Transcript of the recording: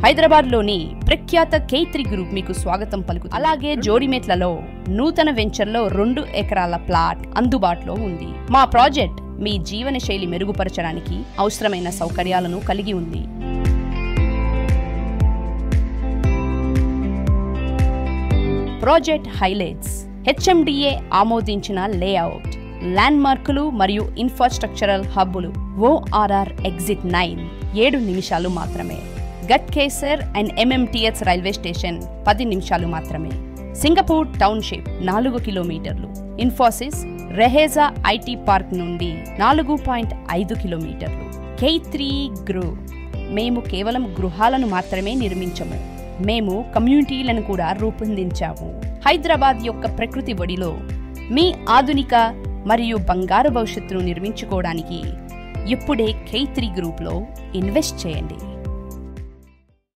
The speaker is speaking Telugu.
హైదరాబాద్లోని ప్రఖ్యాత K3 గ్రూప్ మీకు స్వాగతం పలుకుతుంది. అలాగే జోడిమెట్లలో నూతన వెంచర్లో 2 ఎకరాల ప్లాట్ అందుబాటులో ఉంది. మా ప్రాజెక్ట్ మీ జీవన శైలి మెరుగుపరచడానికి అవసరమైన సౌకర్యాలను కలిగి ఉంది. ప్రాజెక్ట్ హైలైట్స్: HMDA ఆమోదించిన లేఅవుట్, ల్యాండ్ మార్కులు మరియు ఇన్ఫ్రాస్ట్రక్చరల్ హబ్బులు. ORR ఎగ్జిట్ 9 7 నిమిషాలు మాత్రమే. Ghatkesar and MMTH railway station 10 నిమిషాలు మాత్రమే. సింగపూర్ టౌన్షిప్ 4 కిలోమీటర్లు. ఇన్ఫోసిస్ రెహేజా IT పార్క్ నుండి 4.5 కిలోమీటర్లు. K3 group. మేము కేవలం గృహాలను మాత్రమే నిర్మించము, మేము కమ్యూనిటీలను కూడా రూపొందించాము. హైదరాబాద్ యొక్క ప్రకృతి ఒడిలో మీ ఆధునిక మరియు బంగారు భవిష్యత్తును నిర్మించుకోవడానికి ఇప్పుడే K3 గ్రూప్లో ఇన్వెస్ట్ చేయండి.